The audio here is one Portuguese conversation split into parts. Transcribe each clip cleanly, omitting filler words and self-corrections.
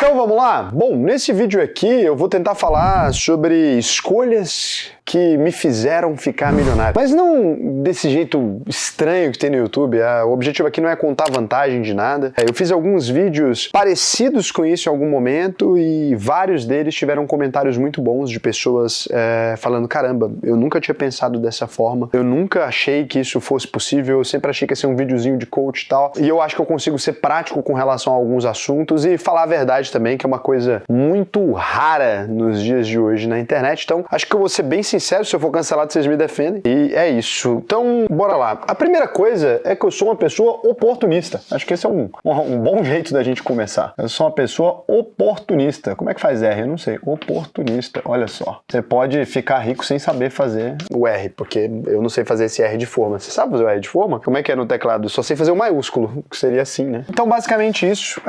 Então vamos lá? Bom, nesse vídeo aqui eu vou tentar falar sobre escolhas que me fizeram ficar milionário. Mas não desse jeito estranho que tem no YouTube. O objetivo aqui não é contar vantagem de nada. Eu fiz alguns vídeos parecidos com isso em algum momento e vários deles tiveram comentários muito bons de pessoas falando: caramba, eu nunca tinha pensado dessa forma, eu nunca achei que isso fosse possível, eu sempre achei que ia ser um videozinho de coach e tal. E eu acho que eu consigo ser prático com relação a alguns assuntos e falar a verdade também, que é uma coisa muito rara nos dias de hoje na internet. Então, acho que eu vou ser bem sincero, se eu for cancelado, vocês me defendem. E é isso. Então, bora lá. A primeira coisa é que eu sou uma pessoa oportunista. Acho que esse é um bom jeito da gente começar. Eu sou uma pessoa oportunista. Como é que faz R? Eu não sei. Oportunista. Olha só. Você pode ficar rico sem saber fazer o R, porque eu não sei fazer esse R de forma. Você sabe fazer o R de forma? Como é que é no teclado? Eu só sei fazer o maiúsculo, que seria assim, né? Então, basicamente isso.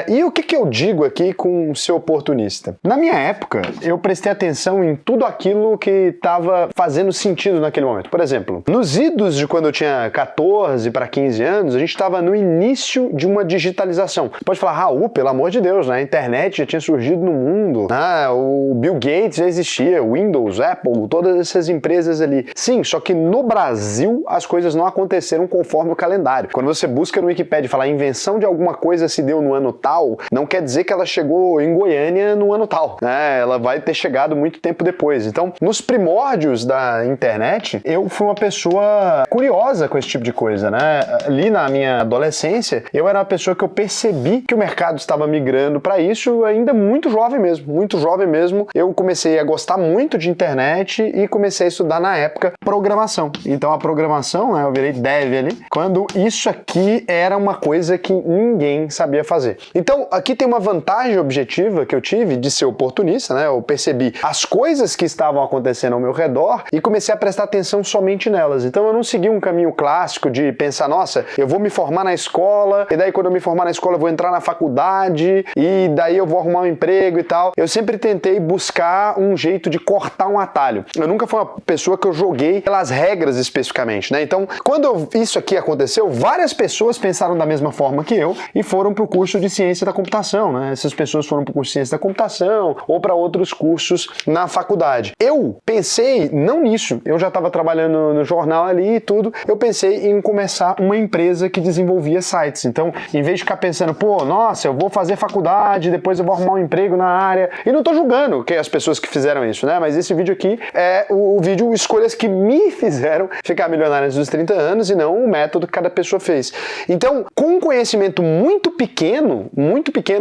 E o que eu digo aqui com ser oportunista? Na minha época, eu prestei atenção em tudo aquilo que estava fazendo sentido naquele momento. Por exemplo, nos idos de quando eu tinha 14 para 15 anos, a gente estava no início de uma digitalização. Pode falar: Raul, pelo amor de Deus, né? A internet já tinha surgido no mundo, o Bill Gates já existia, Windows, Apple, todas essas empresas ali. Sim, só que no Brasil as coisas não aconteceram conforme o calendário. Quando você busca no Wikipedia falar invenção de alguma coisa se deu no ano tal, não quer dizer que ela chegou em Goiânia no ano tal, né? Ela vai ter chegado muito tempo depois. Então, nos primórdios da internet, eu fui uma pessoa curiosa com esse tipo de coisa, né? Ali na minha adolescência, eu era uma pessoa que eu percebi que o mercado estava migrando para isso ainda muito jovem mesmo, muito jovem mesmo. Eu comecei a gostar muito de internet e comecei a estudar na época programação. Então a programação, né, eu virei dev ali, quando isso aqui era uma coisa que ninguém sabia fazer. Então aqui tem uma vantagem objetiva que eu tive de ser oportunista, né? Eu percebi as coisas que estavam acontecendo ao meu redor e comecei a prestar atenção somente nelas. Então eu não segui um caminho clássico de pensar: nossa, eu vou me formar na escola, e daí quando eu me formar na escola eu vou entrar na faculdade, e daí eu vou arrumar um emprego e tal. Eu sempre tentei buscar um jeito de cortar um atalho. Eu nunca fui uma pessoa que eu joguei pelas regras especificamente, né? Então, quando isso aqui aconteceu, várias pessoas pensaram da mesma forma que eu e foram para o curso de ciência da computação, né? Essas pessoas foram para o curso de ciência da computação ou para outros cursos na faculdade. Eu pensei não nisso, eu já estava trabalhando no jornal ali e tudo, eu pensei em começar uma empresa que desenvolvia sites. Então, em vez de ficar pensando: pô, nossa, eu vou fazer faculdade, depois eu vou arrumar um emprego na área, e não tô julgando as pessoas que fizeram isso, né? Mas esse vídeo aqui é o vídeo escolhas que me fizeram ficar milionário antes dos 30 anos e não o método que cada pessoa fez. Então, com um conhecimento muito pequeno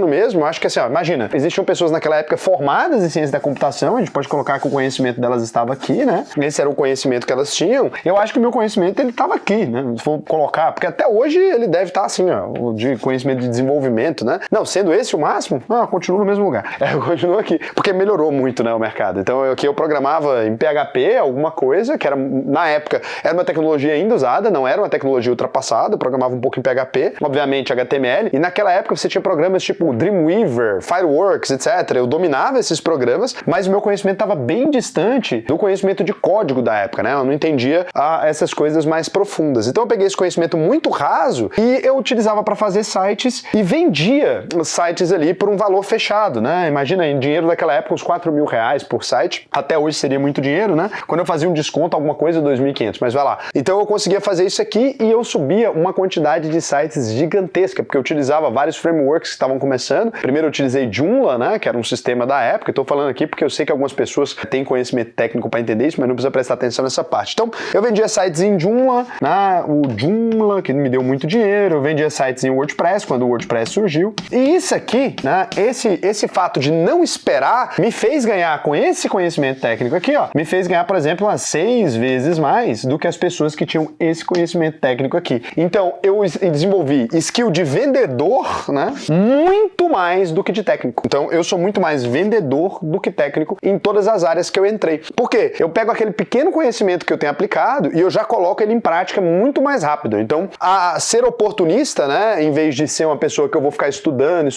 mesmo, acho que assim, ó, imagina, existiam pessoas naquela época formadas em ciência da computação, a gente pode colocar que o conhecimento delas estava aqui, né? Esse era o conhecimento que elas tinham. Eu acho que o meu conhecimento, ele estava aqui, né? Se for colocar, porque até hoje ele deve estar assim, ó, de conhecimento de desenvolvimento, né? Não, sendo esse o máximo, continua no mesmo lugar. Eu continuo aqui, porque melhorou muito, né, o mercado. Então, aqui eu programava em PHP alguma coisa, que era, na época, era uma tecnologia ainda usada, não era uma tecnologia ultrapassada, eu programava um pouco em PHP, obviamente HTML, e naquela época você tinha programas tipo Dreamweaver, Fireworks, etc. Eu dominava esses programas, mas o meu conhecimento estava bem distante do conhecimento de código da época, né? Eu não entendia essas coisas mais profundas. Então eu peguei esse conhecimento muito raso e eu utilizava para fazer sites e vendia os sites ali por um valor fechado, né? Imagina, em dinheiro daquela época, uns 4 mil reais por site. Até hoje seria muito dinheiro, né? Quando eu fazia um desconto, alguma coisa, 2.500, mas vai lá. Então eu conseguia fazer isso aqui e eu subia uma quantidade de sites gigantesca, porque eu utilizava vários frameworks que estavam começando. Primeiro eu utilizei Joomla, né? Que era um sistema da época. Eu tô falando aqui porque eu sei que algumas pessoas têm conhecimento técnico para entender isso, mas não precisa prestar atenção nessa parte. Então, eu vendia sites em Joomla, né? O Joomla, que me deu muito dinheiro, eu vendia sites em WordPress, quando o WordPress surgiu. E isso aqui, né? Esse fato de não esperar me fez ganhar, com esse conhecimento técnico aqui, ó, me fez ganhar, por exemplo, umas 6 vezes mais do que as pessoas que tinham esse conhecimento técnico aqui. Então, eu desenvolvi skill de vendedor, né? Muito mais do que de técnico. Então, eu sou muito mais vendedor do que técnico em todas as áreas que eu entrei. Por quê? Eu pego aquele pequeno conhecimento que eu tenho aplicado e eu já coloco ele em prática muito mais rápido. Então, a ser oportunista, né, em vez de ser uma pessoa que eu vou ficar estudando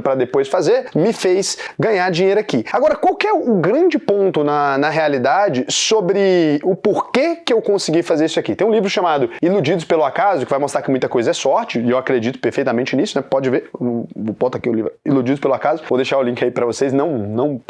para depois fazer, me fez ganhar dinheiro aqui. Agora, qual que é o grande ponto na realidade sobre o porquê que eu consegui fazer isso aqui? Tem um livro chamado Iludidos pelo Acaso, que vai mostrar que muita coisa é sorte, e eu acredito perfeitamente nisso, né? Pode ver, Bota aqui o livro Iludidos pelo Acaso. Vou deixar o link aí pra vocês. Não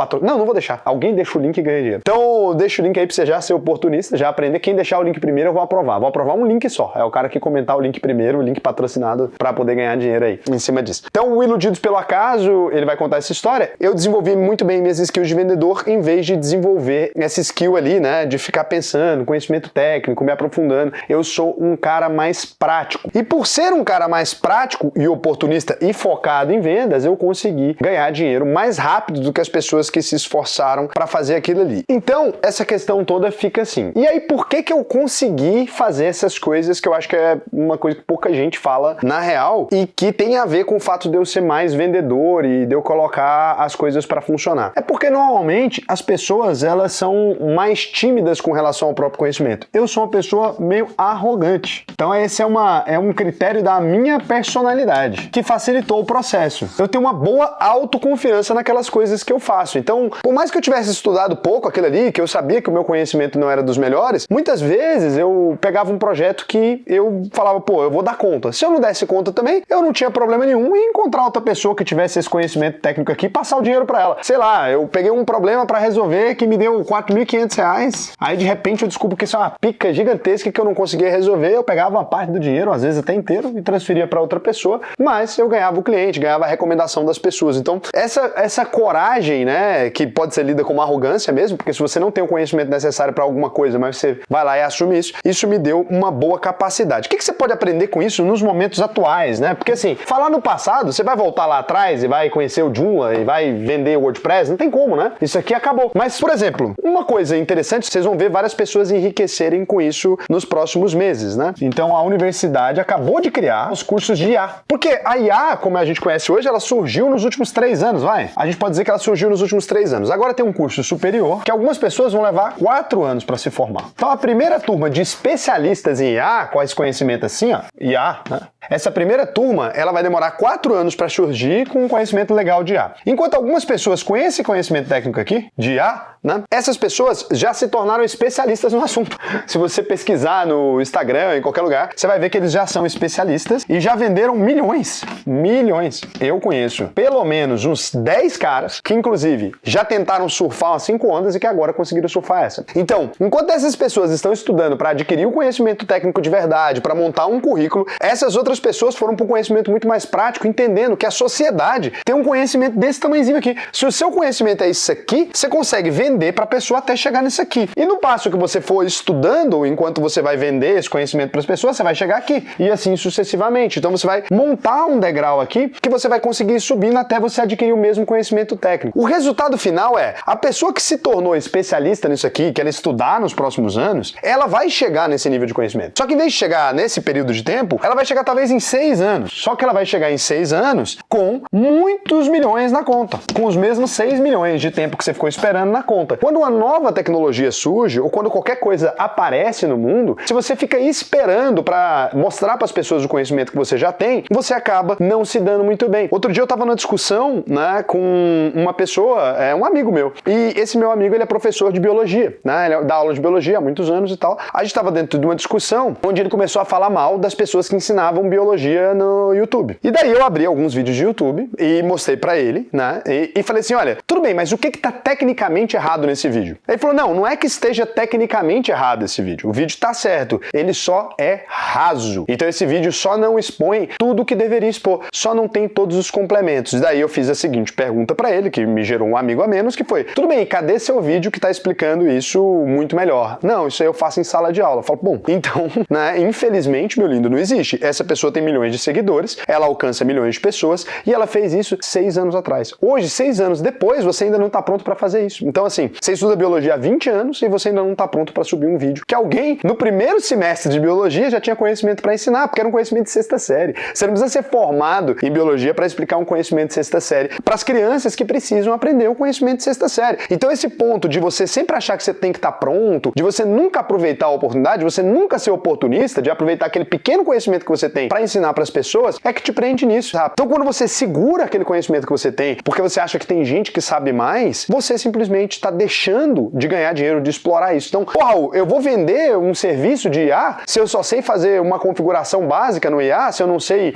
vou deixar. Alguém deixa o link e ganha dinheiro. Então, deixa o link aí pra você já ser oportunista, já aprender. Quem deixar o link primeiro, eu vou aprovar. Vou aprovar um link só. É o cara que comentar o link primeiro, o link patrocinado, pra poder ganhar dinheiro aí em cima disso. Então, o Iludidos pelo Acaso, ele vai contar essa história. Eu desenvolvi muito bem minhas skills de vendedor, em vez de desenvolver essa skill ali, né, de ficar pensando, conhecimento técnico, me aprofundando. Eu sou um cara mais prático. E por ser um cara mais prático e oportunista e focado em vendas, eu consegui ganhar dinheiro mais rápido do que as pessoas que se esforçaram para fazer aquilo ali. Então, essa questão toda fica assim. E aí, por que eu consegui fazer essas coisas que eu acho que é uma coisa que pouca gente fala na real e que tem a ver com o fato de eu ser mais vendedor e de eu colocar as coisas para funcionar? É porque normalmente as pessoas, elas são mais tímidas com relação ao próprio conhecimento. Eu sou uma pessoa meio arrogante. Então esse é um critério da minha personalidade, que facilitou o processo. Eu tenho uma boa autoconfiança naquelas coisas que eu faço. Então, por mais que eu tivesse estudado pouco aquilo ali, que eu sabia que o meu conhecimento não era dos melhores, muitas vezes eu pegava um projeto que eu falava, pô, eu vou dar conta. Se eu não desse conta também, eu não tinha problema nenhum em encontrar outra pessoa que tivesse esse conhecimento técnico aqui e passar o dinheiro para ela. Sei lá, eu peguei um problema para resolver que me deu R$4.500, aí de repente eu descubro que isso é uma pica gigantesca que eu não conseguia resolver, eu pegava uma parte do dinheiro, às vezes até inteiro, e transferia para outra pessoa, mas eu ganhava o cliente, ganhava a recomendação das pessoas. Então, essa coragem, né, que pode ser lida como arrogância mesmo, porque se você não tem o conhecimento necessário para alguma coisa, mas você vai lá e assume isso me deu uma boa capacidade. O que você pode aprender com isso nos momentos atuais, né? Porque assim, falar no passado, você vai voltar lá atrás e vai conhecer o Joomla e vai vender o WordPress, não tem como, né? Isso aqui acabou. Mas, por exemplo, uma coisa interessante, vocês vão ver várias pessoas enriquecerem com isso nos próximos meses, né? Então, a universidade acabou de criar os cursos de IA. Porque a IA, como a gente conhece hoje, ela surgiu nos últimos 3 anos, vai? A gente pode dizer que ela surgiu nos últimos 3 anos. Agora tem um curso superior que algumas pessoas vão levar 4 anos para se formar. Então, a primeira turma de especialistas em IA, com esse conhecimento assim, ó, IA, né? Essa primeira turma, ela vai demorar 4 anos para surgir com um conhecimento legal de IA. Enquanto algumas pessoas com esse conhecimento técnico aqui, de IA, né, essas pessoas já se tornaram especialistas no assunto. Se você pesquisar no Instagram, em qualquer lugar, você vai ver que eles já são especialistas e já venderam milhões. Milhões. Eu conheço pelo menos uns 10 caras que, inclusive, já tentaram surfar umas 5 ondas e que agora conseguiram surfar essa. Então, enquanto essas pessoas estão estudando para adquirir o conhecimento técnico de verdade, para montar um currículo, essas outras pessoas foram para um conhecimento muito mais prático, entendendo que a sociedade tem um conhecimento desse tamanhozinho aqui. Se o seu conhecimento é isso aqui, você consegue vender para a pessoa até chegar nisso aqui. E no passo que você for estudando, enquanto você vai vender esse conhecimento para as pessoas, você vai chegar aqui. E assim sucessivamente. Então você vai montar um degrau aqui que você vai conseguir ir subindo até você adquirir o mesmo conhecimento técnico. O resultado final é, a pessoa que se tornou especialista nisso aqui, que ela estudar nos próximos anos, ela vai chegar nesse nível de conhecimento. Só que em vez de chegar nesse período de tempo, ela vai chegar talvez em 6 anos. Só que ela vai chegar em 6 anos com muitos milhões na conta. Com os mesmos 6 milhões de tempo que você ficou esperando na conta. Quando uma nova tecnologia surge, ou quando qualquer coisa aparece no mundo, se você fica esperando para mostrar para as pessoas o conhecimento que você já tem, você acaba não se dando muito bem. Outro dia eu estava numa discussão, né, com uma pessoa, um amigo meu, e esse meu amigo, ele é professor de biologia, né, ele dá aula de biologia há muitos anos e tal. A gente estava dentro de uma discussão onde ele começou a falar mal das pessoas que ensinavam biologia no YouTube. E daí eu abri alguns vídeos de YouTube e mostrei para ele, né, e falei assim, olha, tudo bem, mas o que está tecnicamente errado nesse vídeo? Ele falou, não é que esteja tecnicamente errado esse vídeo, o vídeo está certo, ele só é raso. Então esse vídeo só não expõe tudo o que deveria expor, só não tem todos os complementos. E daí eu fiz a seguinte pergunta para ele, que me gerou um amigo a menos, que foi, tudo bem, cadê seu vídeo que está explicando isso muito melhor? Não, isso aí eu faço em sala de aula. Eu falo, bom, então, né, infelizmente, meu lindo, não existe. Essa pessoa tem milhões de seguidores, ela alcança milhões de pessoas e ela fez isso 6 anos atrás. Hoje, 6 anos depois, você ainda não está pronto para fazer isso. Então, assim, você estuda biologia há 20 anos e você ainda não está pronto para subir um vídeo que alguém, no primeiro semestre de biologia, já tinha conhecimento para ensinar, porque era um conhecimento de 6ª série. Você não precisa ser formado em biologia para explicar um conhecimento de 6ª série para as crianças que precisam aprender um conhecimento de 6ª série. Então, esse ponto de você sempre achar que você tem que estar pronto, de você nunca aproveitar a oportunidade, de você nunca ser oportunista, de aproveitar aquele pequeno conhecimento que você tem para ensinar para as pessoas, é que te prende nisso, sabe? Então, quando você segura aquele conhecimento que você tem, porque você acha que tem gente que sabe mais, você simplesmente está deixando de ganhar dinheiro, de explorar isso. Então, Raul, eu vou vender um serviço de IA se eu só sei fazer uma configuração básica no IA, se eu não sei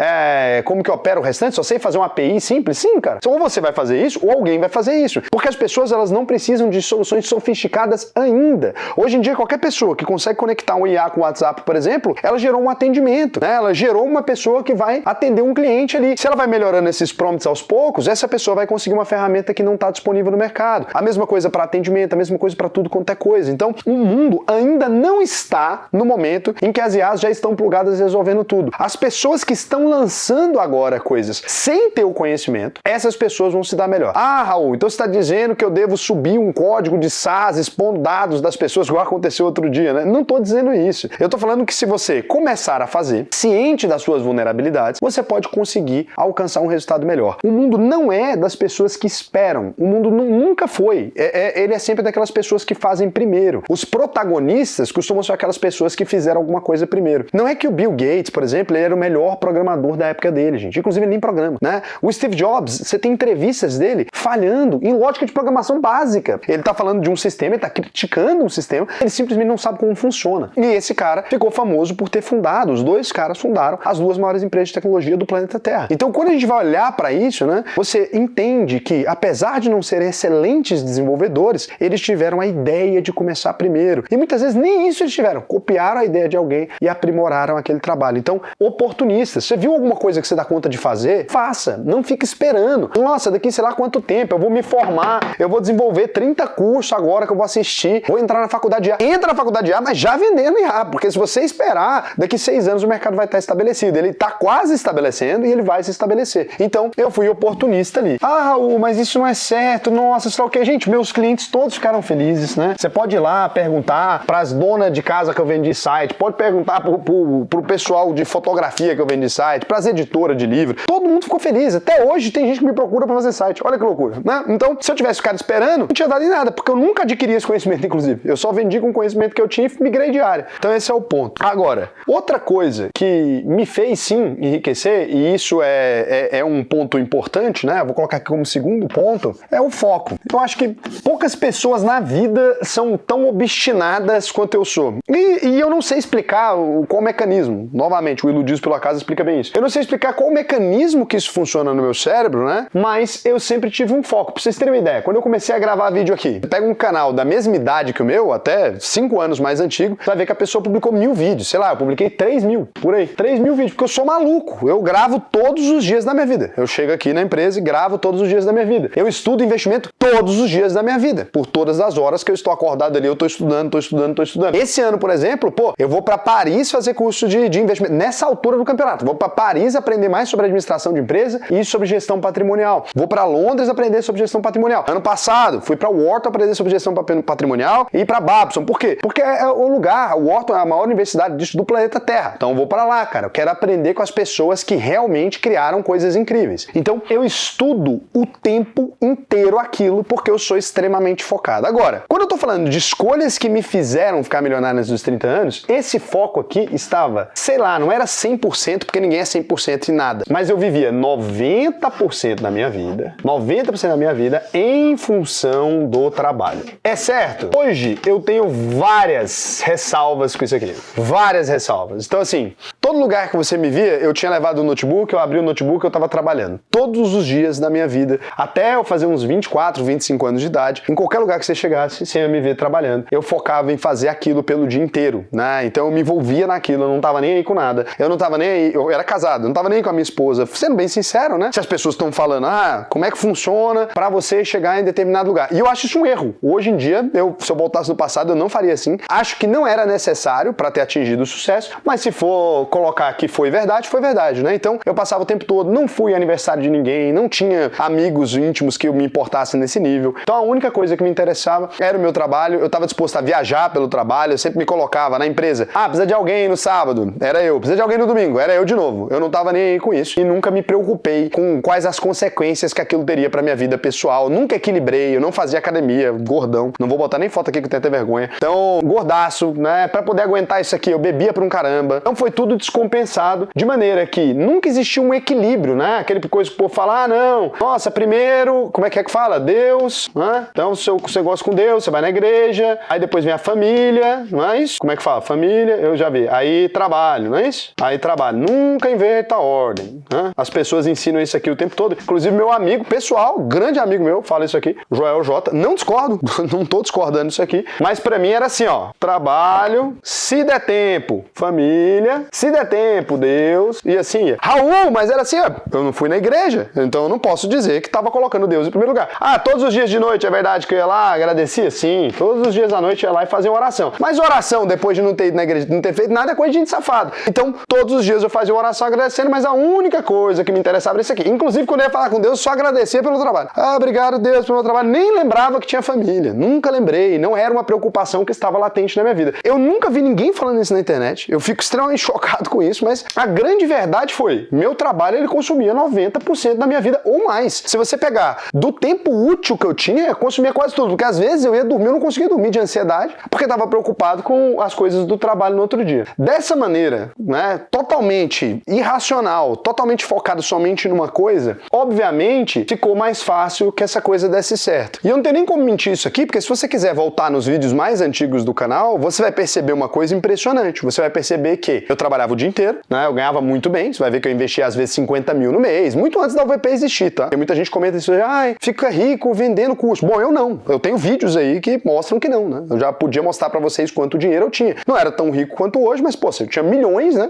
como que opera o distante, só sei fazer uma API simples? Sim, cara. Ou você vai fazer isso, ou alguém vai fazer isso. Porque as pessoas, elas não precisam de soluções sofisticadas ainda. Hoje em dia, qualquer pessoa que consegue conectar um IA com o WhatsApp, por exemplo, ela gerou um atendimento, né? Ela gerou uma pessoa que vai atender um cliente ali. Se ela vai melhorando esses prompts aos poucos, essa pessoa vai conseguir uma ferramenta que não está disponível no mercado. A mesma coisa para atendimento, a mesma coisa para tudo quanto é coisa. Então, o mundo ainda não está no momento em que as IAs já estão plugadas resolvendo tudo. As pessoas que estão lançando agora coisas sem ter o conhecimento, essas pessoas vão se dar melhor. Ah, Raul, então você está dizendo que eu devo subir um código de SaaS expondo dados das pessoas, igual aconteceu outro dia, né? Não estou dizendo isso. Eu estou falando que se você começar a fazer, ciente das suas vulnerabilidades, você pode conseguir alcançar um resultado melhor. O mundo não é das pessoas que esperam. O mundo nunca foi. Ele é sempre daquelas pessoas que fazem primeiro. Os protagonistas costumam ser aquelas pessoas que fizeram alguma coisa primeiro. Não é que o Bill Gates, por exemplo, ele era o melhor programador da época dele, gente. Inclusive, ele nem programa, né? O Steve Jobs, você tem entrevistas dele falhando em lógica de programação básica. Ele tá falando de um sistema, ele tá criticando um sistema, ele simplesmente não sabe como funciona. E esse cara ficou famoso por ter fundado, os dois caras fundaram as duas maiores empresas de tecnologia do planeta Terra. Então, quando a gente vai olhar para isso, né, você entende que, apesar de não serem excelentes desenvolvedores, eles tiveram a ideia de começar primeiro. E muitas vezes nem isso eles tiveram. Copiaram a ideia de alguém e aprimoraram aquele trabalho. Então, oportunistas. Você viu alguma coisa que você dá conta de fazer? Faça. Não fique esperando. Nossa, daqui sei lá quanto tempo, eu vou me formar, eu vou desenvolver 30 cursos agora que eu vou assistir, vou entrar na faculdade de IA. Entra na faculdade de IA, mas já vendendo IA, porque se você esperar, daqui 6 anos o mercado vai estar estabelecido. Ele está quase estabelecendo e ele vai se estabelecer. Então, eu fui oportunista ali. Ah, Raul, mas isso não é certo. Nossa, sei lá o que. Gente, meus clientes todos ficaram felizes, né? Você pode ir lá perguntar para as donas de casa que eu vendi site, pode perguntar pro pessoal de fotografia que eu vendi site, para as editoras de livro. Todo mundo ficou feliz. Até hoje tem gente que me procura para fazer site. Olha que loucura, né? Então, se eu tivesse ficado esperando, não tinha dado em nada, porque eu nunca adquiri esse conhecimento, inclusive. Eu só vendi com o conhecimento que eu tinha e migrei de área. Então, esse é o ponto. Agora, outra coisa que me fez, sim, enriquecer, e isso é um ponto importante, né? Eu vou colocar aqui como segundo ponto, é o foco. Eu acho que poucas pessoas na vida são tão obstinadas quanto eu sou. E eu não sei explicar qual mecanismo. Novamente, o Iludidos pelo Acaso explica bem isso. Eu não sei explicar qual mecanismo que isso funciona no meu cérebro, né? Mas eu sempre tive um foco. Pra vocês terem uma ideia, quando eu comecei a gravar vídeo aqui, pega um canal da mesma idade que o meu, até 5 anos mais antigo, você vai ver que a pessoa publicou 1000 vídeos. Sei lá, eu publiquei 3.000, por aí. 3.000 vídeos, porque eu sou maluco. Eu gravo todos os dias da minha vida. Eu chego aqui na empresa e gravo todos os dias da minha vida. Eu estudo investimento todos os dias da minha vida. Por todas as horas que eu estou acordado ali, eu tô estudando. Esse ano, por exemplo, eu vou para Paris fazer curso de investimento. Nessa altura do campeonato. Vou para Paris aprender mais sobre administração de empresa e sobre gestão patrimonial. Vou para Londres aprender sobre gestão patrimonial. Ano passado, fui para Wharton aprender sobre gestão patrimonial e para Babson. Por quê? Porque é o lugar, o Wharton é a maior universidade disso do planeta Terra. Então eu vou para lá, cara. Eu quero aprender com as pessoas que realmente criaram coisas incríveis. Então eu estudo o tempo inteiro aquilo porque eu sou extremamente focado. Agora, quando eu tô falando de escolhas que me fizeram ficar milionário nos 30 anos, esse foco aqui estava, sei lá, não era 100%, porque ninguém é 100% em nada, mas eu vivia 90% da minha vida, 90% da minha vida em função do trabalho. É certo? Hoje eu tenho várias ressalvas com isso aqui. Várias ressalvas. Então assim, todo lugar que você me via, eu tinha levado o notebook, eu abri o notebook, eu tava trabalhando. Todos os dias da minha vida, até eu fazer uns 24, 25 anos de idade, em qualquer lugar que você chegasse, você ia me ver trabalhando. Eu focava em fazer aquilo pelo dia inteiro, né? Então eu me envolvia naquilo, eu não tava nem aí com nada. Eu não tava nem aí, eu era casado, eu não tava nem aí com a minha esposa. Sendo bem sincero, né? Se as pessoas estão falando, como é que funciona pra você chegar em determinado lugar? E eu acho isso um erro. Hoje em dia, se eu voltasse no passado, eu não faria assim. Acho que não era necessário pra ter atingido o sucesso, mas se for colocar que foi verdade, né? Então eu passava o tempo todo, não fui aniversário de ninguém, não tinha amigos íntimos que eu me importasse nesse nível. Então a única coisa que me interessava era o meu trabalho, eu estava disposto a viajar pelo trabalho, eu sempre me colocava na empresa. Precisa de alguém no sábado, era eu. Precisa de alguém no domingo, era eu de novo. Eu não estava nem aí com isso e nunca me preocupei com quais as consequências que aquilo teria pra minha vida pessoal. Nunca equilibrei, eu não fazia academia, gordão. Não vou botar nem foto aqui que eu tenho até vergonha. Então, gordaço, né? Pra poder aguentar isso aqui, eu bebia pra um caramba. Então foi tudo descompensado, de maneira que nunca existiu um equilíbrio, né? Aquele coisa que o povo fala, não, nossa, primeiro, como é que fala? Deus, né? Então, se você gosta com Deus, você vai na igreja, aí depois vem a família, não é isso? Como é que fala? Família, eu já vi. Aí trabalho, não é isso? Aí trabalho. Nunca inverta a ordem, né? né? As pessoas ensinam isso aqui o tempo todo. Inclusive, meu amigo pessoal, grande amigo meu, fala isso aqui, Joel J. Não discordo, não tô discordando disso aqui, mas pra mim era assim, ó, trabalho, se der tempo, família, se der tempo, Deus, e assim ia. Raul, mas era assim, ó, eu não fui na igreja, então eu não posso dizer que tava colocando Deus em primeiro lugar. Ah, todos os dias de noite, é verdade que eu ia lá, agradecia? Sim, todos os dias da noite eu ia lá e fazia uma oração. Mas oração, depois de não ter ido na igreja, não ter feito nada, é coisa de gente safado. Então, todos os dias eu fazia uma oração agradecendo, mas a única coisa que me interessava era isso aqui. Inclusive, quando eu ia falar com Deus, só agradecia pelo trabalho. Ah, obrigado, Deus, pelo meu trabalho. Nem lembrava que tinha família. Nunca lembrei. Não era uma preocupação que estava latente na minha vida. Eu nunca vi ninguém falando isso na internet. Eu fico extremamente chocado com isso, mas a grande verdade foi, meu trabalho, ele consumia 90% da minha vida ou mais. Se você pegar do tempo útil que eu tinha, eu consumia quase tudo. Porque às vezes eu ia dormir, eu não conseguia dormir de ansiedade, porque estava preocupado com as coisas do trabalho no outro dia. Dessa maneira, né, totalmente irracional, totalmente focado somente numa coisa, obviamente ficou mais fácil que essa coisa desse certo. E eu não tenho nem como mentir isso aqui, porque se você quiser voltar nos vídeos mais antigos do canal, você vai perceber uma coisa impressionante. Você vai perceber que eu trabalhava o dia inteiro, né, eu ganhava muito bem, você vai ver que eu investia às vezes 50 mil no mês, muito antes da UVP existir, tá? Tem muita gente que comenta isso, ai, fica rico vendendo curso. Bom, eu não. Eu tenho vídeos aí que mostram que não, né? Eu já podia mostrar pra vocês quanto dinheiro eu tinha. Não era tão rico quanto hoje, mas, pô, eu tinha milhões, né?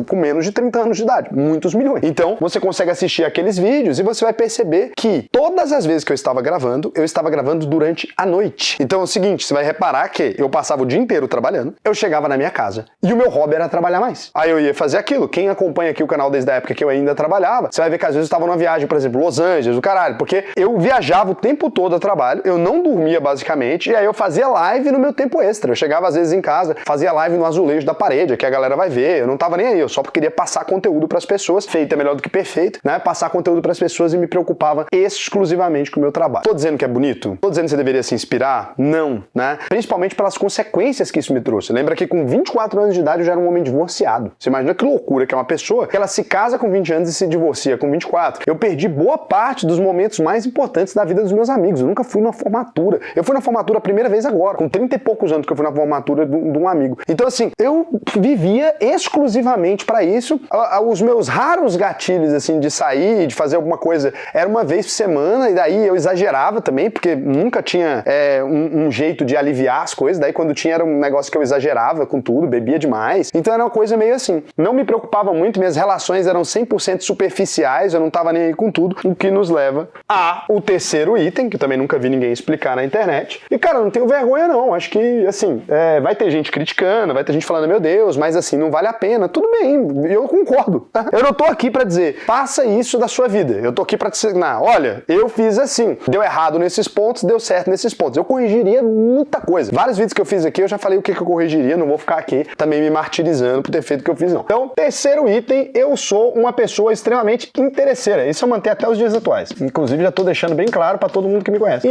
Com menos de 30 anos de idade. Muitos milhões. Então, você consegue assistir aqueles vídeos e você vai perceber que todas as vezes que eu estava gravando durante a noite. Então é o seguinte, você vai reparar que eu passava o dia inteiro trabalhando, eu chegava na minha casa e o meu hobby era trabalhar mais. Aí eu ia fazer aquilo. Quem acompanha aqui o canal desde a época que eu ainda trabalhava, você vai ver que às vezes eu estava numa viagem, por exemplo, Los Angeles, o caralho, porque eu viajava o tempo todo a trabalho, eu não dormia basicamente, e aí eu fazia live no meu tempo extra. Eu chegava às vezes em casa, fazia live no azulejo da parede, que a galera vai ver, eu não tava nem aí, eu só queria passar conteúdo pras pessoas, feito é melhor do que perfeito, né? Passar conteúdo pras pessoas e me preocupava exclusivamente com o meu trabalho. Tô dizendo que é bonito? Tô dizendo que você deveria se inspirar? Não, né? Principalmente pelas consequências que isso me trouxe. Lembra que com 24 anos de idade eu já era um homem divorciado. Você imagina que loucura que é uma pessoa que ela se casa com 20 anos e se divorcia com 24. Eu perdi boa parte dos momentos mais importantes da vida dos meus amigos. Eu nunca fui numa formatura. Eu fui na formatura a primeira vez agora, com 30 e poucos anos que eu fui na formatura de um amigo. Então assim, eu vivia exclusivamente pra isso. Os meus raros gatilhos assim de sair, de fazer alguma coisa, era uma vez por semana, e daí eu exagerava também, porque nunca tinha um jeito de aliviar as coisas. Daí quando tinha era um negócio que eu exagerava com tudo, bebia demais. Então era uma coisa meio assim. Não me preocupava muito, minhas relações eram 100% superficiais, eu não tava nem aí com tudo, o que nos leva o terceiro item, que eu também nunca vi ninguém explicar na internet. E cara, eu não tenho vergonha não, acho que assim, vai ter gente criticando, vai ter gente falando, meu Deus, mas assim, não vale a pena. Tudo bem, eu concordo. Eu não tô aqui pra dizer, faça isso da sua vida. Eu tô aqui pra te ensinar, olha, eu fiz assim, deu errado nesses pontos, deu certo nesses pontos. Eu corrigiria muita coisa. Vários vídeos que eu fiz aqui, eu já falei o que eu corrigiria, não vou ficar aqui também me martirizando por ter feito o que eu fiz, não. Então, terceiro item, eu sou uma pessoa extremamente interesseira. Isso eu mantenho até os dias atuais. Inclusive, já tô deixando bem claro pra todo mundo que me conhece.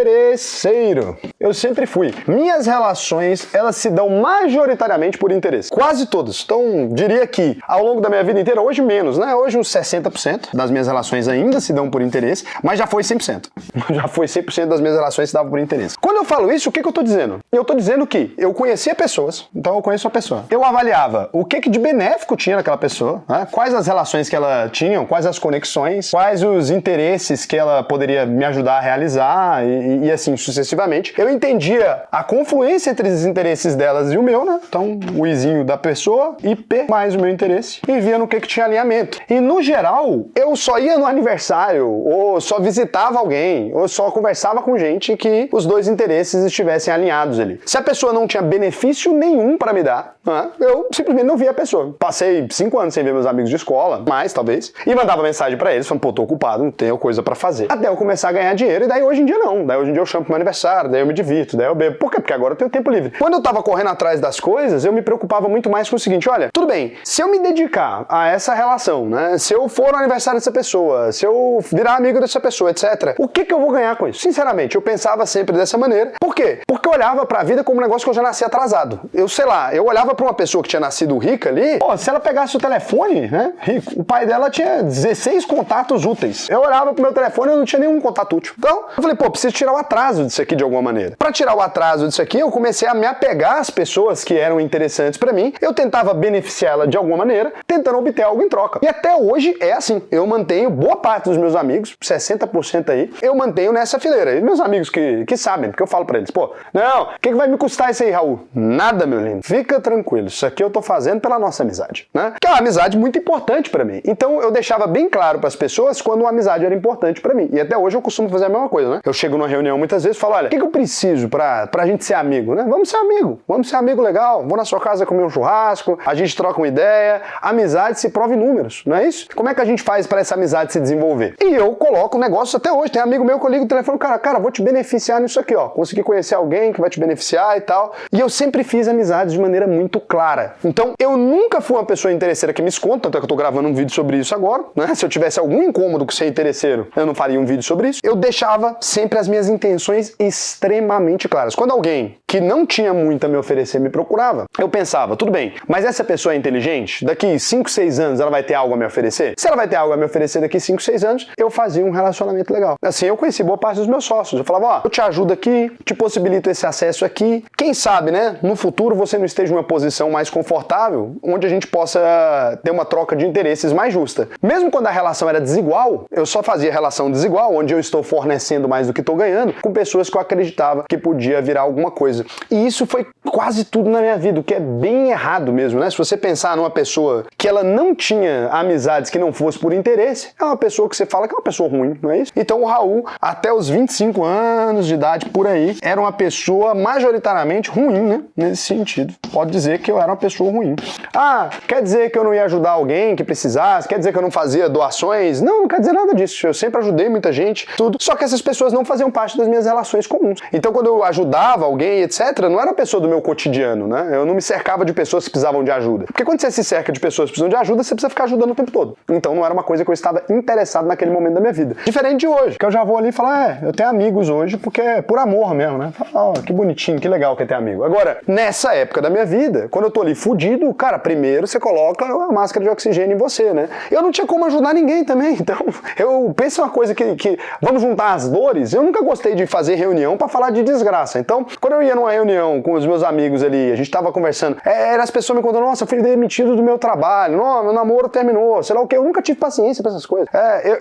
Interesseiro. Eu sempre fui. Minhas relações, elas se dão majoritariamente por interesse. Quase todas. Então, diria que ao longo da minha vida inteira, hoje menos, né? Hoje uns 60% das minhas relações ainda se dão por interesse, mas já foi 100%. Já foi 100% das minhas relações se davam por interesse. Quando eu falo isso, o que eu tô dizendo? Eu tô dizendo que eu conhecia pessoas, então eu conheço a pessoa. Eu avaliava o que de benéfico tinha naquela pessoa, né? Quais as relações que ela tinha, quais as conexões, quais os interesses que ela poderia me ajudar a realizar e assim sucessivamente. Eu entendia a confluência entre os interesses delas e o meu, né? Então, o izinho da pessoa, IP, mais o meu interesse, e via no que tinha alinhamento. E, no geral, eu só ia no aniversário, ou só visitava alguém, ou só conversava com gente que os dois interesses estivessem alinhados ali. Se a pessoa não tinha benefício nenhum para me dar, né, eu simplesmente não via a pessoa. Passei 5 anos sem ver meus amigos de escola, mais talvez, e mandava mensagem para eles, falando, pô, tô ocupado, não tenho coisa para fazer. Até eu começar a ganhar dinheiro, e daí hoje em dia não. Daí hoje em dia eu chamo pro meu aniversário, daí eu me divirto, daí eu bebo. Por quê? Porque agora eu tenho tempo livre. Quando eu tava correndo atrás das coisas, eu me preocupava muito mais com o seguinte, olha, tudo bem, se eu me dedicar a essa relação, né, se eu for no aniversário dessa pessoa, se eu virar amigo dessa pessoa, etc., o que eu vou ganhar com isso? Sinceramente, eu pensava sempre dessa maneira. Por quê? Porque eu olhava pra vida como um negócio que eu já nasci atrasado. Eu sei lá, eu olhava pra uma pessoa que tinha nascido rica ali, pô, se ela pegasse o telefone, né, rico, o pai dela tinha 16 contatos úteis. Eu olhava pro meu telefone e eu não tinha nenhum contato útil. Então, eu falei, pô, preciso tirar o atraso disso aqui de alguma maneira. Pra tirar o atraso disso aqui, eu comecei a me apegar às pessoas que eram interessantes pra mim. Eu tentava beneficiá-la de alguma maneira, tentando obter algo em troca. E até hoje é assim. Eu mantenho boa parte dos meus amigos, 60% aí, eu mantenho nessa fileira. E meus amigos que sabem, porque eu falo pra eles, pô, não, o que vai me custar isso aí, Raul? Nada, meu lindo. Fica tranquilo. Isso aqui eu tô fazendo pela nossa amizade, né? Que é uma amizade muito importante pra mim. Então eu deixava bem claro pras pessoas quando uma amizade era importante pra mim. E até hoje eu costumo fazer a mesma coisa, né? Eu chego numa reunião muitas vezes e falo, olha, o que eu preciso pra gente ser amigo, né? Vamos ser amigo legal. Vou na sua casa comer um churrasco, a gente troca uma ideia. Amizade se prova em números, não é isso? Como é que a gente faz pra essa amizade se desenvolver? E eu coloco negócios até hoje. Tem amigo meu que eu ligo o telefone, cara, vou te beneficiar nisso aqui, ó. Consegui conhecer alguém que vai te beneficiar e tal. E eu sempre fiz amizades de maneira muito clara. Então, eu nunca fui uma pessoa interesseira que me esconde, tanto é que eu tô gravando um vídeo sobre isso agora, né? Se eu tivesse algum incômodo com ser interesseiro, eu não faria um vídeo sobre isso. Eu deixava sempre as minhas intenções extremamente claras. Quando alguém que não tinha muito a me oferecer me procurava, eu pensava, tudo bem, mas essa pessoa é inteligente? Daqui 5, 6 anos ela vai ter algo a me oferecer? Se ela vai ter algo a me oferecer daqui 5, 6 anos, eu fazia um relacionamento legal. Assim, eu conheci boa parte dos meus sócios. Eu falava, ó, eu te ajudo aqui, te possibilito esse acesso aqui. Quem sabe, né, no futuro você não esteja em uma posição mais confortável, onde a gente possa ter uma troca de interesses mais justa. Mesmo quando a relação era desigual, eu só fazia relação desigual, onde eu estou fornecendo mais do que estou ganhando, com pessoas que eu acreditava que podia virar alguma coisa. E isso foi quase tudo na minha vida, o que é bem errado mesmo, né? Se você pensar numa pessoa que ela não tinha amizades que não fosse por interesse, é uma pessoa que você fala que é uma pessoa ruim, não é isso? Então o Raul, até os 25 anos de idade, por aí, era uma pessoa majoritariamente ruim, né? Nesse sentido. Pode dizer que eu era uma pessoa ruim. Ah, quer dizer que eu não ia ajudar alguém que precisasse? Quer dizer que eu não fazia doações? Não, não quer dizer nada disso. Eu sempre ajudei muita gente, tudo. Só que essas pessoas não faziam parte das minhas relações comuns. Então quando eu ajudava alguém, etc., não era uma pessoa do meu cotidiano, né? Eu não me cercava de pessoas que precisavam de ajuda. Porque quando você se cerca de pessoas que precisam de ajuda, você precisa ficar ajudando o tempo todo. Então não era uma coisa que eu estava interessado naquele momento da minha vida. Diferente de hoje, que eu já vou ali e falar, eu tenho amigos hoje porque é por amor mesmo, né? Ó, que bonitinho, que legal que é ter amigo. Agora, nessa época da minha vida, quando eu tô ali fudido, cara, primeiro você coloca a máscara de oxigênio em você, né? Eu não tinha como ajudar ninguém também, então eu penso uma coisa que vamos juntar as dores. Eu nunca gostei de fazer reunião pra falar de desgraça. Então, quando eu ia numa reunião com os meus amigos ali, a gente tava conversando, as pessoas me contando, nossa, eu fui demitido do meu trabalho, não, meu namoro terminou, sei lá o que, eu nunca tive paciência pra essas coisas.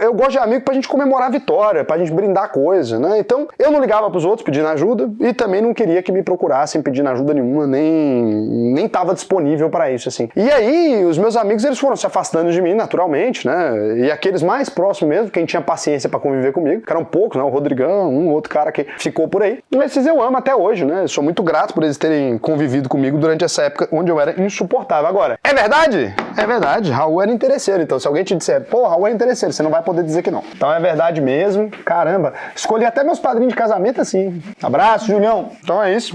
Eu gosto de amigo pra gente comemorar a vitória, pra gente brindar coisa, né? Então, eu não ligava pros outros pedindo ajuda e também não queria que me procurassem pedindo ajuda nenhuma, nem tava disponível pra isso, assim. E aí, os meus amigos, eles foram se afastando de mim, naturalmente, né? E aqueles mais próximos mesmo, quem tinha paciência pra conviver comigo, que eram poucos, né? O Rodrigão, um outro cara que ficou por aí. E esses eu amo até hoje, né? Eu sou muito grato por eles terem convivido comigo durante essa época onde eu era insuportável. Agora, é verdade? É verdade. Raul era interesseiro. Então, se alguém te disser, pô, Raul é interesseiro, você não vai poder dizer que não. Então, é verdade mesmo. Caramba. Escolhi até meus padrinhos de casamento assim. Abraço, Julião. Então é isso.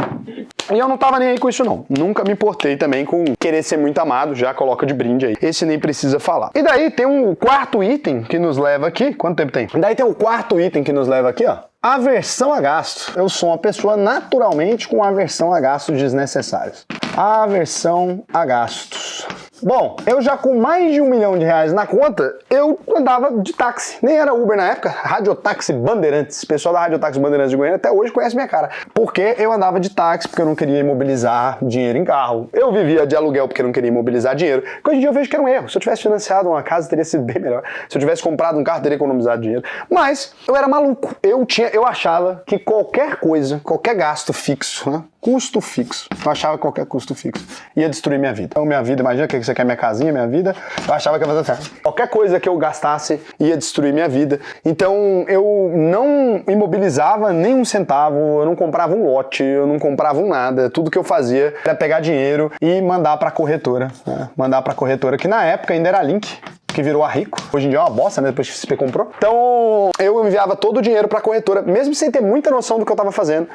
E eu não tava nem aí com isso, não. Nunca me importei também com querer ser muito amado. Já coloca de brinde aí. Esse nem precisa falar. E daí tem um quarto item que nos leva aqui. Quanto tempo tem? Daí tem o quarto item que nos leva aqui, ó. Aversão a gastos. Eu sou uma pessoa naturalmente com aversão a gastos desnecessários. Aversão a gastos. Bom, eu já com mais de R$1 milhão na conta, eu andava de táxi. Nem era Uber na época, Radiotáxi Bandeirantes. O pessoal da Radiotáxi Bandeirantes de Goiânia até hoje conhece minha cara. Porque eu andava de táxi porque eu não queria imobilizar dinheiro em carro. Eu vivia de aluguel porque eu não queria imobilizar dinheiro. Que hoje em dia eu vejo que era um erro. Se eu tivesse financiado uma casa, teria sido bem melhor. Se eu tivesse comprado um carro, teria economizado dinheiro. Mas eu era maluco. Eu achava que qualquer coisa, qualquer gasto fixo, né? Custo fixo. Eu achava que qualquer custo fixo ia destruir minha vida. Então, minha vida, imagina o que você quer, minha casinha, minha vida. Eu achava que ia fazer certo. Qualquer coisa que eu gastasse ia destruir minha vida. Então, eu não imobilizava nem um centavo, eu não comprava um lote, eu não comprava um nada. Tudo que eu fazia era pegar dinheiro e mandar pra corretora. Né? Mandar pra corretora, que na época ainda era Link. que virou a Rico. Hoje em dia é uma bosta, né? Depois que o XP comprou. Então, eu enviava todo o dinheiro pra corretora, mesmo sem ter muita noção do que eu tava fazendo.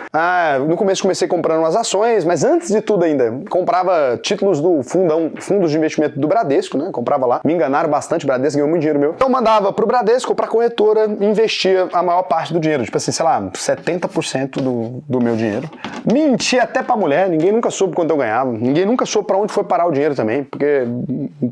No começo comecei comprando umas ações, mas antes de tudo ainda, comprava títulos do fundos de investimento do Bradesco, né? Comprava lá. Me enganaram bastante, o Bradesco ganhou muito dinheiro meu. Então, eu mandava pro Bradesco, pra corretora, e investia a maior parte do dinheiro. Tipo assim, sei lá, 70% do meu dinheiro. Mentia até pra mulher, ninguém nunca soube quanto eu ganhava. Ninguém nunca soube pra onde foi parar o dinheiro também, porque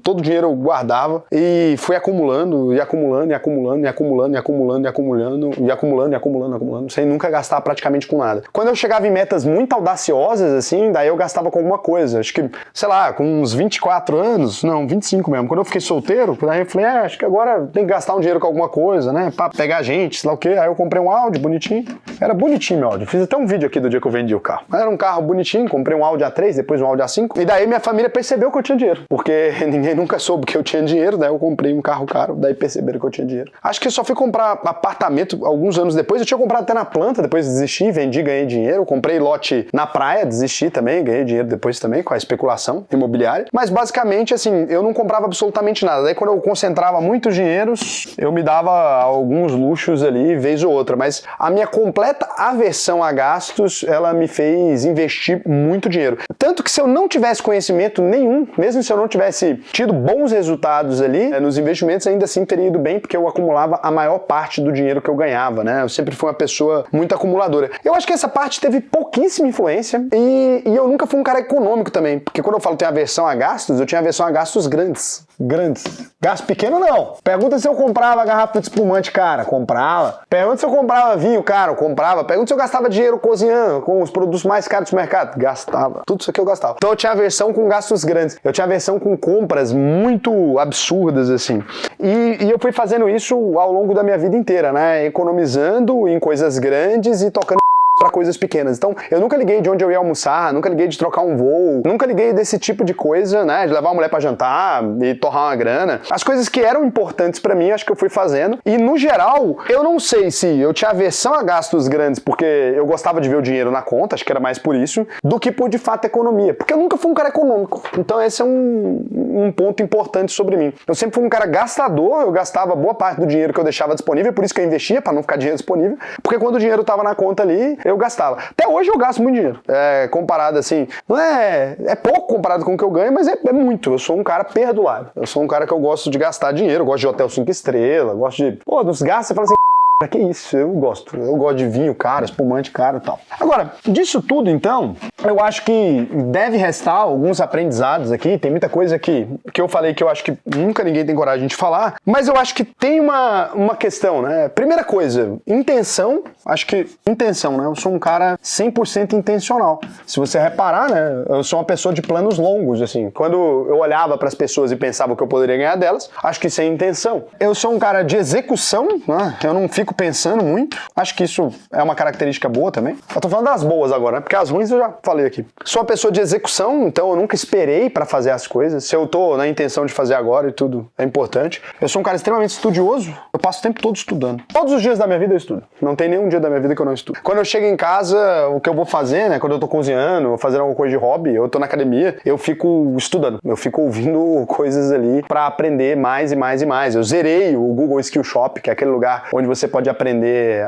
todo o dinheiro eu guardava e fui acumulando, e acumulando, e acumulando, e acumulando, e acumulando, e acumulando, e acumulando, e acumulando, acumulando, sem nunca gastar praticamente com nada. Quando eu chegava em metas muito audaciosas, assim, daí eu gastava com alguma coisa. Acho que, sei lá, com uns 24 anos, não, 25 mesmo. Quando eu fiquei solteiro, daí eu falei, acho que agora tem que gastar um dinheiro com alguma coisa, né, pra pegar gente, sei lá o quê. Aí eu comprei um Audi bonitinho. Era bonitinho meu Audi. Fiz até um vídeo aqui do dia que eu vendi o carro. Era um carro bonitinho, comprei um Audi A3, depois um Audi A5. E daí minha família percebeu que eu tinha dinheiro, porque ninguém nunca soube que eu tinha dinheiro, daí eu comprei um carro caro, daí perceberam que eu tinha dinheiro. Acho que eu só fui comprar apartamento alguns anos depois. Eu tinha comprado até na planta, depois desisti, vendi, ganhei dinheiro. Comprei lote na praia, desisti também, ganhei dinheiro depois também com a especulação imobiliária. Mas basicamente, assim, eu não comprava absolutamente nada. Daí quando eu concentrava muitos dinheiros, eu me dava alguns luxos ali, vez ou outra. Mas a minha completa aversão a gastos, ela me fez investir muito dinheiro. Tanto que se eu não tivesse conhecimento nenhum, mesmo se eu não tivesse tido bons resultados ali, nos investimentos ainda assim teria ido bem, porque eu acumulava a maior parte do dinheiro que eu ganhava, né? Eu sempre fui uma pessoa muito acumuladora. Eu acho que essa parte teve pouquíssima influência e eu nunca fui um cara econômico também, porque quando eu falo que tenho aversão a gastos, eu tinha aversão a gastos grandes. Gasto pequeno não. Pergunta se eu comprava garrafa de espumante, cara, comprava. Pergunta se eu comprava vinho, cara, comprava. Pergunta se eu gastava dinheiro cozinhando com os produtos mais caros do mercado, gastava. Tudo isso aqui eu gastava. Então eu tinha aversão com gastos grandes. Eu tinha aversão com compras muito absurdas, assim. E eu fui fazendo isso ao longo da minha vida inteira, né? Economizando em coisas grandes e tocando para coisas pequenas. Então, eu nunca liguei de onde eu ia almoçar, nunca liguei de trocar um voo, nunca liguei desse tipo de coisa, né, de levar a mulher para jantar e torrar uma grana. As coisas que eram importantes para mim, acho que eu fui fazendo. E, no geral, eu não sei se eu tinha aversão a gastos grandes porque eu gostava de ver o dinheiro na conta, acho que era mais por isso, do que por, de fato, economia. Porque eu nunca fui um cara econômico. Então, esse é um ponto importante sobre mim. Eu sempre fui um cara gastador, eu gastava boa parte do dinheiro que eu deixava disponível, por isso que eu investia, para não ficar dinheiro disponível, porque quando o dinheiro tava na conta ali, eu gastava. Até hoje eu gasto muito dinheiro. Comparado assim, não é pouco comparado com o que eu ganho, mas é muito. Eu sou um cara perdoável. Eu sou um cara que eu gosto de gastar dinheiro, eu gosto de hotel 5 estrelas, gosto de... nos gastos você fala assim, pra que isso? Eu gosto de vinho caro, espumante caro e tal. Agora, disso tudo então, eu acho que deve restar alguns aprendizados aqui, tem muita coisa que eu falei que eu acho que nunca ninguém tem coragem de falar, mas eu acho que tem uma questão, né? Primeira coisa, intenção, acho que intenção, né? Eu sou um cara 100% intencional. Se você reparar, né? Eu sou uma pessoa de planos longos, assim. Quando eu olhava para as pessoas e pensava que eu poderia ganhar delas, acho que isso é intenção. Eu sou um cara de execução, né? Eu não fico pensando muito. Acho que isso é uma característica boa também. Eu tô falando das boas agora, né? Porque as ruins eu já falei aqui. Sou uma pessoa de execução, então eu nunca esperei para fazer as coisas. Se eu tô na intenção de fazer agora e tudo é importante. Eu sou um cara extremamente estudioso. Eu passo o tempo todo estudando. Todos os dias da minha vida eu estudo. Não tem nenhum dia da minha vida que eu não estudo. Quando eu chego em casa, o que eu vou fazer, né? Quando eu tô cozinhando, ou fazendo alguma coisa de hobby, eu tô na academia, eu fico estudando. Eu fico ouvindo coisas ali para aprender mais e mais e mais. Eu zerei o Google Skill Shop, que é aquele lugar onde você pode aprender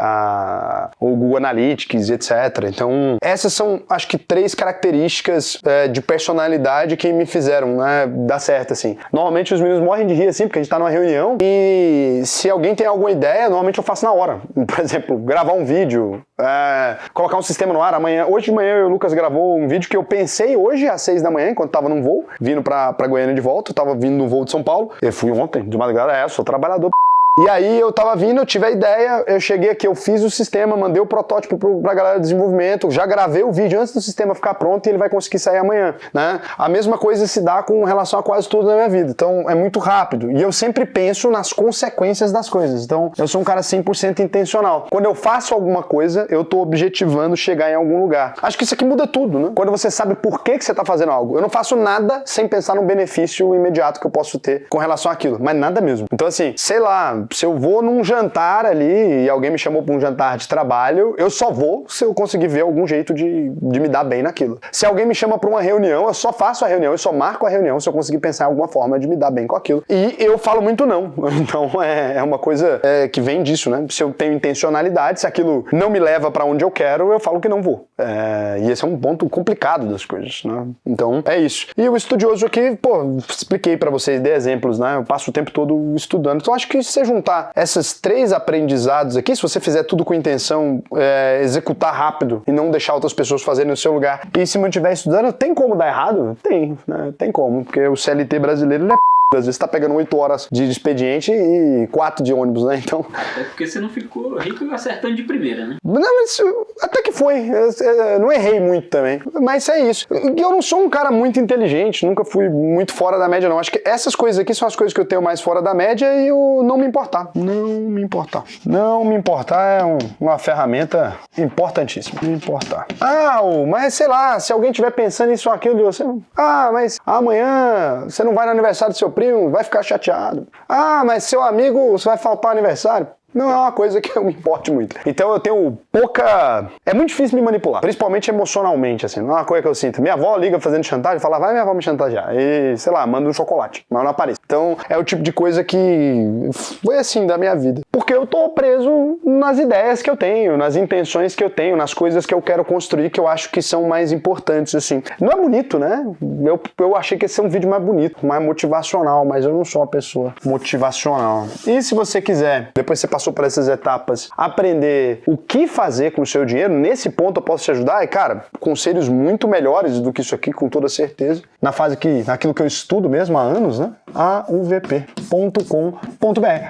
o Google Analytics, etc. Então, essas são, acho que, 3 características de personalidade que me fizeram, né, dar certo, assim. Normalmente os meninos morrem de rir, assim, porque a gente tá numa reunião e se alguém tem alguma ideia, normalmente eu faço na hora. Por exemplo, gravar um vídeo, colocar um sistema no ar. Hoje de manhã eu e o Lucas gravou um vídeo que eu pensei hoje às 6 da manhã, enquanto tava num voo, vindo pra Goiânia de volta. Eu tava vindo no voo de São Paulo. Eu fui ontem, de madrugada, sou trabalhador. E aí eu tava vindo, eu tive a ideia, eu cheguei aqui, eu fiz o sistema, mandei o protótipo pra galera de desenvolvimento, já gravei o vídeo antes do sistema ficar pronto e ele vai conseguir sair amanhã, né? A mesma coisa se dá com relação a quase tudo na minha vida. Então é muito rápido. E eu sempre penso nas consequências das coisas. Então eu sou um cara 100% intencional. Quando eu faço alguma coisa, eu tô objetivando chegar em algum lugar. Acho que isso aqui muda tudo, né? Quando você sabe por que você tá fazendo algo. Eu não faço nada sem pensar no benefício imediato que eu posso ter com relação àquilo. Mas nada mesmo. Então assim, sei lá, se eu vou num jantar ali e alguém me chamou para um jantar de trabalho, eu só vou se eu conseguir ver algum jeito de me dar bem naquilo. Se alguém me chama para uma reunião, eu só faço a reunião, eu só marco a reunião se eu conseguir pensar em alguma forma de me dar bem com aquilo. E eu falo muito não. Então é uma coisa que vem disso, né? Se eu tenho intencionalidade, se aquilo não me leva para onde eu quero, eu falo que não vou. E esse é um ponto complicado das coisas, né? Então é isso. E o estudioso aqui, expliquei para vocês, dei exemplos, né? Eu passo o tempo todo estudando. Então acho que se você juntar esses 3 aprendizados aqui, se você fizer tudo com intenção, executar rápido e não deixar outras pessoas fazerem no seu lugar, e se mantiver estudando, tem como dar errado? Tem, né? Tem como, porque o CLT brasileiro, ele é às vezes tá pegando 8 horas de expediente e 4 de ônibus, né? Então... Até porque você não ficou rico acertando de primeira, né? Não, mas até que foi. Eu não errei muito também. Mas é isso. Eu não sou um cara muito inteligente, nunca fui muito fora da média, não. Acho que essas coisas aqui são as coisas que eu tenho mais fora da média e o não me importar. Não me importar. Não me importar é uma ferramenta importantíssima. Me importar. Mas sei lá, se alguém estiver pensando isso ou aquilo de você... mas amanhã você não vai no aniversário do seu primo, vai ficar chateado. Mas seu amigo, você vai faltar ao aniversário. Não é uma coisa que eu me importe muito. Então eu tenho pouca... É muito difícil me manipular, principalmente emocionalmente, assim. Não é uma coisa que eu sinto. Minha avó liga fazendo chantagem e fala, vai minha avó me chantagear. E, sei lá, manda um chocolate, mas não aparece. Então é o tipo de coisa que foi assim da minha vida. Porque eu tô preso nas ideias que eu tenho, nas intenções que eu tenho, nas coisas que eu quero construir, que eu acho que são mais importantes, assim. Não é bonito, né? Eu achei que esse é um vídeo mais bonito, mais motivacional, mas eu não sou uma pessoa motivacional. E se você quiser, depois você passou por essas etapas, aprender o que fazer com o seu dinheiro, nesse ponto eu posso te ajudar. E, cara, conselhos muito melhores do que isso aqui, com toda certeza. Naquilo que eu estudo mesmo há anos, né? auvp.com.br.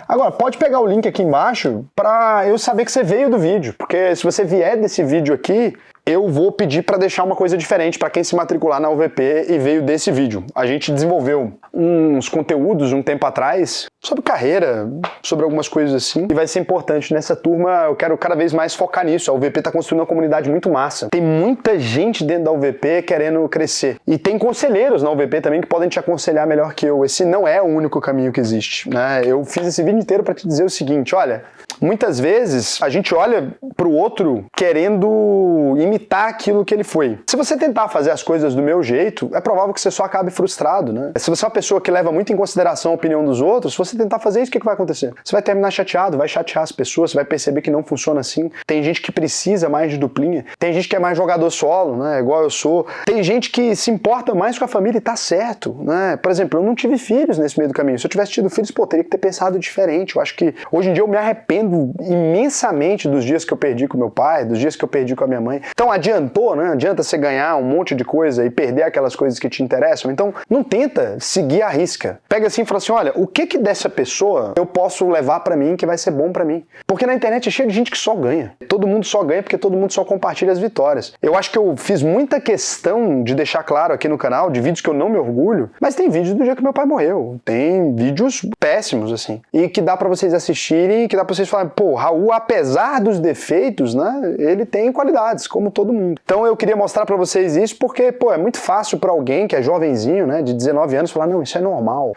Agora, pode pegar o link aqui embaixo para eu saber que você veio do vídeo, porque se você vier desse vídeo aqui, eu vou pedir para deixar uma coisa diferente para quem se matricular na UVP e veio desse vídeo. A gente desenvolveu uns conteúdos um tempo atrás sobre carreira, sobre algumas coisas assim, e vai ser importante. Nessa turma eu quero cada vez mais focar nisso. A UVP está construindo uma comunidade muito massa. Tem muita gente dentro da UVP querendo crescer. E tem conselheiros na UVP também que podem te aconselhar melhor que eu. Esse não é o único caminho que existe, né? Eu fiz esse vídeo inteiro para te dizer o seguinte, olha, muitas vezes a gente olha pro outro querendo imitar aquilo que ele foi. Se você tentar fazer as coisas do meu jeito, é provável que você só acabe frustrado, né? Se você é uma pessoa que leva muito em consideração a opinião dos outros, se você tentar fazer isso, o que vai acontecer? Você vai terminar chateado, vai chatear as pessoas, você vai perceber que não funciona assim. Tem gente que precisa mais de duplinha, tem gente que é mais jogador solo, né? Igual eu sou. Tem gente que se importa mais com a família e tá certo, né? Por exemplo, eu não tive filhos nesse meio do caminho. Se eu tivesse tido filhos, teria que ter pensado diferente. Eu acho que hoje em dia eu me arrependo imensamente dos dias que eu perdi com meu pai, dos dias que eu perdi com a minha mãe. Então adiantou, né? Adianta você ganhar um monte de coisa e perder aquelas coisas que te interessam. Então não tenta seguir a risca. Pega assim e fala assim, olha, o que dessa pessoa eu posso levar pra mim que vai ser bom pra mim? Porque na internet é cheio de gente que só ganha. Todo mundo só ganha porque todo mundo só compartilha as vitórias. Eu acho que eu fiz muita questão de deixar claro aqui no canal, de vídeos que eu não me orgulho, mas tem vídeos do dia que meu pai morreu. Tem vídeos péssimos, assim. E que dá pra vocês assistirem, que dá pra vocês falarem, pô, Raul, apesar dos defeitos, né, ele tem qualidades, como todo mundo. Então eu queria mostrar pra vocês isso porque, pô, é muito fácil pra alguém que é jovenzinho, né, de 19 anos, falar, não, isso é normal.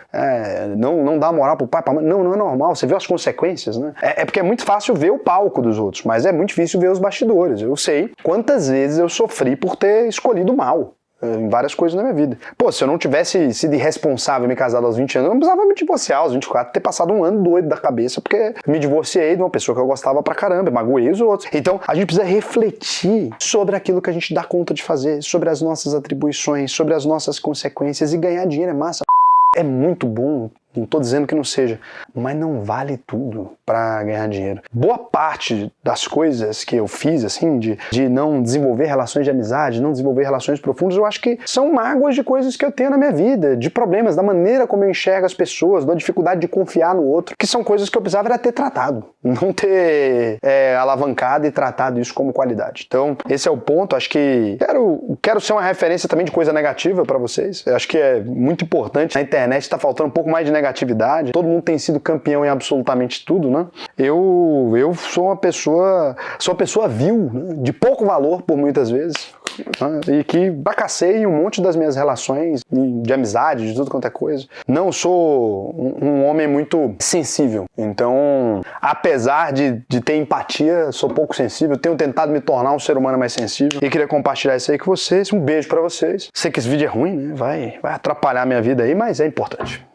Não dá moral pro pai, pra mãe. Não é normal. Você vê as consequências, né? É porque é muito fácil ver o palco dos outros, mas é muito difícil ver os bastidores. Eu sei quantas vezes eu sofri por ter escolhido mal em várias coisas na minha vida. Pô, se eu não tivesse sido irresponsável e me casado aos 20 anos, eu não precisava me divorciar aos 24, ter passado um ano doido da cabeça, porque me divorciei de uma pessoa que eu gostava pra caramba, magoei os outros. Então, a gente precisa refletir sobre aquilo que a gente dá conta de fazer, sobre as nossas atribuições, sobre as nossas consequências, e ganhar dinheiro é massa. É muito bom, não tô dizendo que não seja, mas não vale tudo para ganhar dinheiro. Boa parte das coisas que eu fiz, assim, de não desenvolver relações de amizade, não desenvolver relações profundas, eu acho que são mágoas de coisas que eu tenho na minha vida, de problemas, da maneira como eu enxergo as pessoas, da dificuldade de confiar no outro, que são coisas que eu precisava era ter tratado, não ter alavancado e tratado isso como qualidade. Então, esse é o ponto. Acho que quero ser uma referência também de coisa negativa para vocês. Eu acho que é muito importante. Na internet está faltando um pouco mais de negatividade. Todo mundo tem sido campeão em absolutamente tudo, né? Eu sou uma pessoa vil, né? De pouco valor por muitas vezes. né? E que bacaceie um monte das minhas relações de amizade, de tudo quanto é coisa. Não sou um homem muito sensível. Então, apesar de ter empatia, sou pouco sensível. Tenho tentado me tornar um ser humano mais sensível. E queria compartilhar isso aí com vocês. Um beijo pra vocês. Sei que esse vídeo é ruim, né? Vai atrapalhar a minha vida aí, mas é importante.